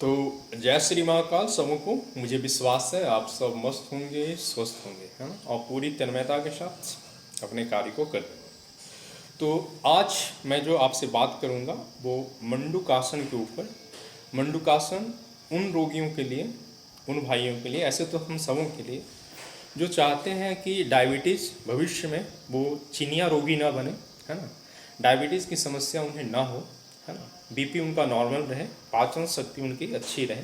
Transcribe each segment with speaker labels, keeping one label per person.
Speaker 1: तो जय श्री महाकाल समूह को। मुझे विश्वास है आप सब मस्त होंगे, स्वस्थ होंगे, है ना, और पूरी तन्मयता के साथ अपने कार्य को कर रहे हैं। तो आज मैं जो आपसे बात करूंगा वो मंडूकासन के ऊपर। मंडूकासन उन रोगियों के लिए, उन भाइयों के लिए, ऐसे तो हम सबों के लिए, जो चाहते हैं कि डायबिटीज़ भविष्य में वो चिनिया रोगी ना बने, है ना, डायबिटीज़ की समस्या उन्हें ना हो, है ना, बीपी उनका नॉर्मल रहे, पाचन शक्ति उनकी अच्छी रहे।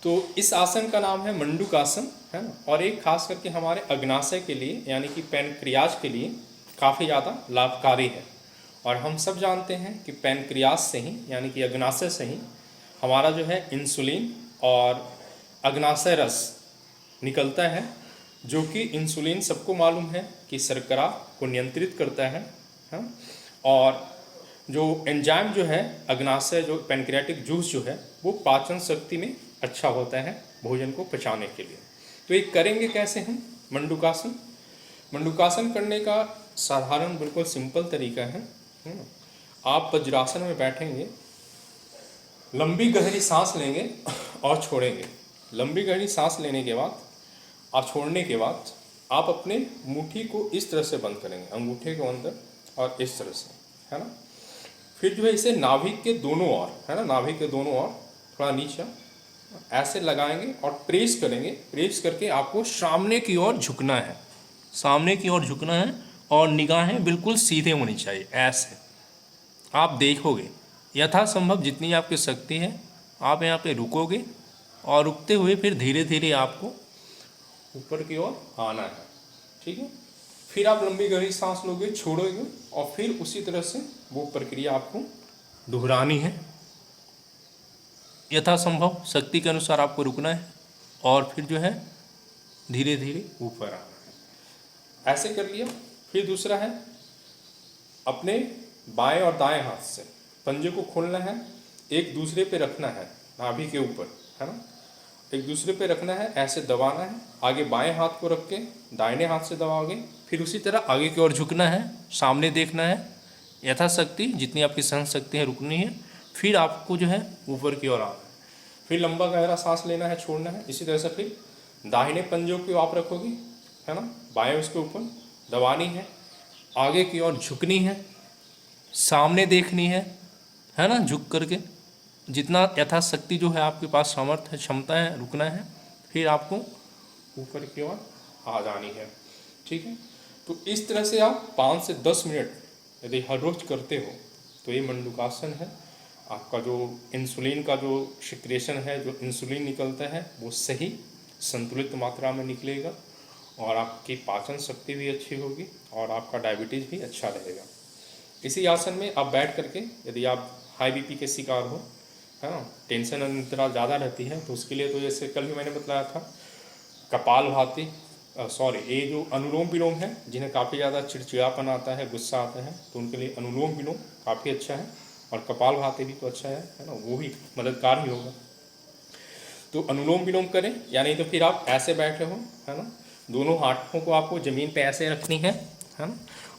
Speaker 1: तो इस आसन का नाम है मंडूकासन, है ना, और एक खास करके हमारे अग्नाशय के लिए यानी कि पैनक्रियाज के लिए काफ़ी ज़्यादा लाभकारी है। और हम सब जानते हैं कि पैनक्रियाज से ही यानी कि अग्नाशय से ही हमारा जो है इंसुलिन और अग्नाशय रस निकलता है, जो कि इंसुलिन सबको मालूम है कि शर्करा को नियंत्रित करता है, हाँ? और जो एंजाइम जो है अग्नाशय, जो पैनक्रियाटिक जूस जो है वो पाचन शक्ति में अच्छा होता है भोजन को पचाने के लिए। तो ये करेंगे कैसे हम मंडूकासन? मंडूकासन करने का साधारण बिल्कुल सिंपल तरीका है ना। आप वज्रासन में बैठेंगे, लंबी गहरी सांस लेंगे और छोड़ेंगे। लंबी गहरी सांस लेने के बाद और छोड़ने के बाद आप अपने मुट्ठी को इस तरह से बंद करेंगे, अंगूठे को अंदर और इस तरह से, है ना। फिर जो है इसे नाभिक के दोनों ओर, है ना, नाभिक के दोनों ओर थोड़ा नीचे ऐसे लगाएंगे और प्रेस करेंगे। प्रेस करके आपको सामने की ओर झुकना है, सामने की ओर झुकना है और निगाहें बिल्कुल सीधे होनी चाहिए। ऐसे आप देखोगे, यथासंभव जितनी आपकी शक्ति है आप यहाँ पे रुकोगे और रुकते हुए फिर धीरे धीरे आपको ऊपर की ओर आना है, ठीक है। फिर आप लंबी गहरी सांस लोगे, छोड़ोगे और फिर उसी तरह से वो प्रक्रिया आपको दोहरानी है। यथासंभव शक्ति के अनुसार आपको रुकना है और फिर जो है धीरे धीरे ऊपर आना है। ऐसे कर लिया। फिर दूसरा है अपने बाएं और दाएं हाथ से पंजे को खोलना है, एक दूसरे पे रखना है, नाभि के ऊपर, है ना, एक दूसरे पे रखना है, ऐसे दबाना है। आगे बाएं हाथ को रख के दाहिने हाथ से दबाओगे। फिर उसी तरह आगे की ओर झुकना है, सामने देखना है, यथाशक्ति जितनी आपकी सहन शक्ति है रुकनी है। फिर आपको जो है ऊपर की ओर आना है। फिर लंबा गहरा सांस लेना है, छोड़ना है। इसी तरह से फिर दाहिने पंजों को आप रखोगे, है ना, बाएं उसके ऊपर दबानी है, आगे की ओर झुकनी है, सामने देखनी है ना, झुक करके जितना यथाशक्ति जो है आपके पास सामर्थ्य है, क्षमता है, रुकना है। फिर आपको ऊपर की ओर आ जानी है, ठीक है। तो इस तरह से आप 5 से 10 मिनट यदि हर रोज करते हो तो ये मंडूकासन है। आपका जो इंसुलिन का जो सिक्रेशन है, जो इंसुलिन निकलता है वो सही संतुलित मात्रा में निकलेगा और आपकी पाचन शक्ति भी अच्छी होगी और आपका डायबिटीज़ भी अच्छा रहेगा। इसी आसन में आप बैठ करके, यदि आप हाई बीपी के शिकार हो, है ना, टेंशन अंतरा ज़्यादा रहती है, तो उसके लिए तो जैसे कल भी मैंने बताया था कपालभाति, ये जो अनुलोम विलोम है, जिन्हें काफ़ी ज़्यादा चिड़चिड़ापन आता है, गुस्सा आता है, तो उनके लिए अनुलोम विलोम काफ़ी अच्छा है। और कपालभाति भी तो अच्छा है ना, वो भी मददगार ही होगा। तो अनुलोम विलोम करें, या नहीं तो फिर आप ऐसे बैठे हो, है ना, दोनों हाथों को आपको ज़मीन पे ऐसे रखनी है ना,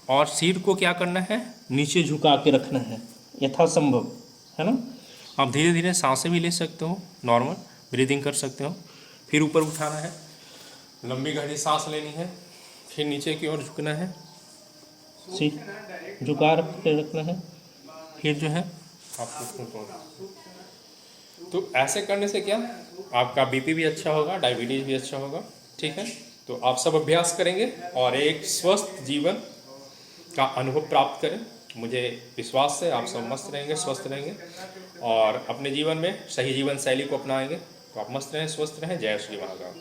Speaker 1: और सिर को क्या करना है, नीचे झुका के रखना है यथासंभव, है ना। आप धीरे धीरे सांसें भी ले सकते हो, नॉर्मल ब्रीदिंग कर सकते हो। फिर ऊपर उठाना है, लंबी गहरी सांस लेनी है, फिर नीचे की ओर झुकना है, सिर झुका के रखना है, फिर जो है आपको। तो ऐसे करने से क्या, आपका बीपी भी अच्छा होगा, डायबिटीज़ भी अच्छा होगा, ठीक है। तो आप सब अभ्यास करेंगे और एक स्वस्थ जीवन का अनुभव प्राप्त करें। मुझे विश्वास है आप सब मस्त रहेंगे, स्वस्थ रहेंगे और अपने जीवन में सही जीवन शैली को अपनाएंगे। तो आप मस्त रहें, स्वस्थ रहें। जय श्री महाकाल।